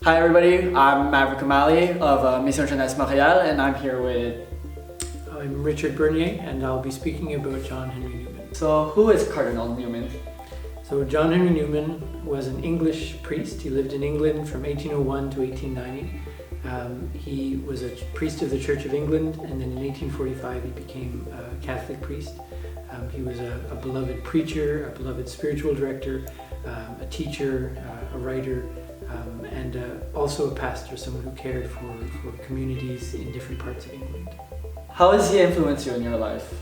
Hi everybody, I'm Maverick O'Malley of Jeunesse, Montréal, and I'm here with... I'm Richard Bernier, and I'll be speaking about John Henry Newman. So who is Cardinal Newman? So John Henry Newman was an English priest. He lived in England from 1801 to 1890. He was a priest of the Church of England, and then in 1845 he became a Catholic priest. He was a beloved preacher, a beloved spiritual director, a teacher, a writer, and also a pastor, someone who cared for communities in different parts of England. How has he influenced you in your life?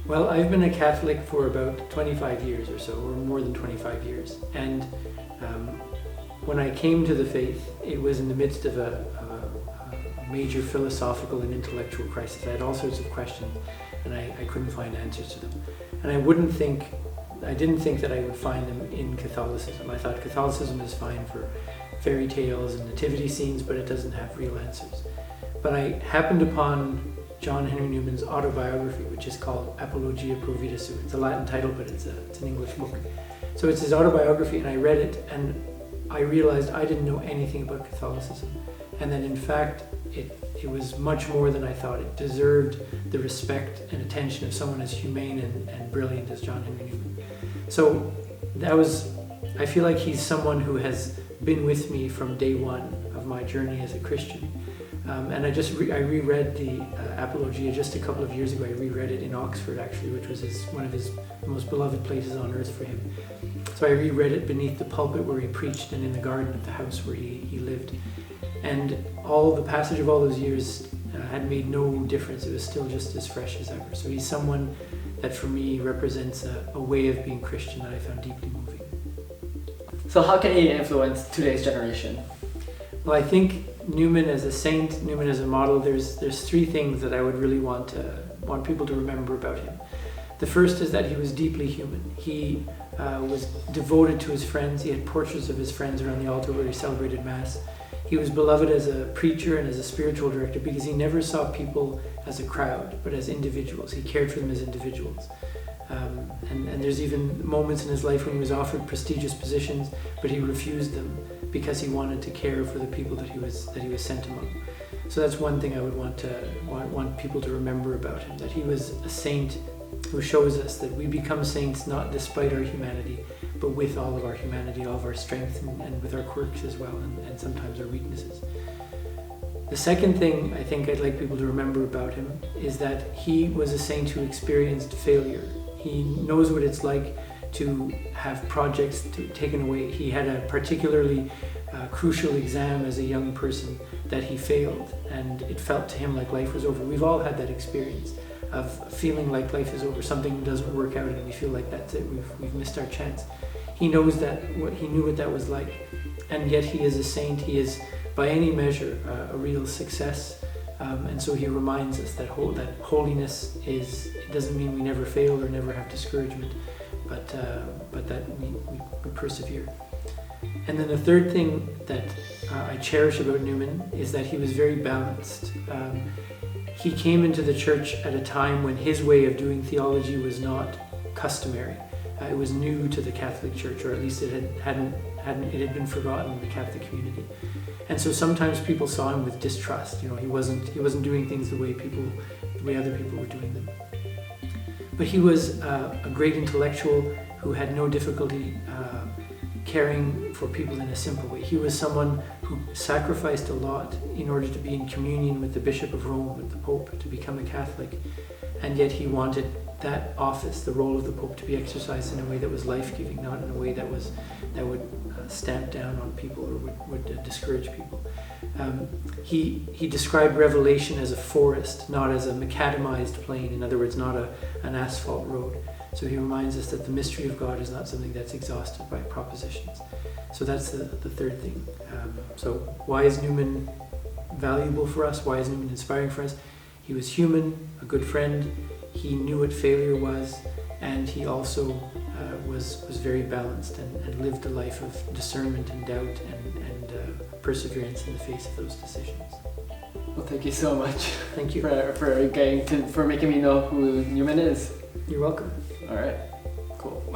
Well, I've been a Catholic for about 25 years or so, or more than 25 years. And when I came to the faith, it was in the midst of a major philosophical and intellectual crisis. I had all sorts of questions, and I couldn't find answers to them. And I didn't think that I would find them in Catholicism. I thought Catholicism is fine for fairy tales and nativity scenes, but it doesn't have real answers. But I happened upon John Henry Newman's autobiography, which is called Apologia Pro Vita Sua. It's a Latin title, but it's an English book. So it's his autobiography, and I read it, and I realized I didn't know anything about Catholicism. And that in fact, it was much more than I thought. It deserved the respect and attention of someone as humane and brilliant as John Henry Newman. So I feel like he's someone who has been with me from day one of my journey as a Christian. And I reread the Apologia just a couple of years ago. I reread it in Oxford, actually, which was one of his most beloved places on earth for him. So I reread it beneath the pulpit where he preached and in the garden of the house where he lived. And the passage of all those years had made no difference. It was still just as fresh as ever. So he's someone that for me represents a way of being Christian that I found deeply moving. So how can he influence today's generation? Well, I think Newman as a saint, Newman as a model, there's three things that I would really want people to remember about him. The first is that he was deeply human. He was devoted to his friends. He had portraits of his friends around the altar where he celebrated Mass. He was beloved as a preacher and as a spiritual director because he never saw people as a crowd, but as individuals. He cared for them as individuals. And there's even moments in his life when he was offered prestigious positions, but he refused them because he wanted to care for the people that he was sent among. So that's one thing I would want people to remember about him, that he was a saint who shows us that we become saints not despite our humanity, but with all of our humanity, all of our strength, and with our quirks as well, and sometimes our weaknesses. The second thing I think I'd like people to remember about him is that he was a saint who experienced failure. He knows what it's like to have projects taken away. He had a particularly crucial exam as a young person that he failed, and it felt to him like life was over. We've all had that experience of feeling like life is over, something doesn't work out, and we feel like that's it, we've missed our chance. He knows he knew what that was like, and yet he is a saint. He is, by any measure, a real success, and so he reminds us that holiness it doesn't mean we never fail or never have discouragement, but that we persevere. And then the third thing that I cherish about Newman is that he was very balanced. He came into the church at a time when his way of doing theology was not customary. It was new to the Catholic Church, or at least it had been forgotten in the Catholic community. And so sometimes people saw him with distrust. He wasn't doing things the way other people were doing them. But he was a great intellectual who had no difficulty caring for people in a simple way. He was someone who sacrificed a lot in order to be in communion with the Bishop of Rome, with the Pope, to become a Catholic. And yet he wanted that office, the role of the Pope, to be exercised in a way that was life-giving, not in a way that would stamp down on people or would discourage people. He described revelation as a forest, not as a macadamized plain. In other words, not an asphalt road. So he reminds us that the mystery of God is not something that's exhausted by propositions. So that's the third thing. So why is Newman valuable for us? Why is Newman inspiring for us? He was human, a good friend. He knew what failure was, and he also was very balanced and lived a life of discernment and doubt and perseverance in the face of those decisions. Well, thank you so much. Thank you for making me know who Newman is. You're welcome. All right.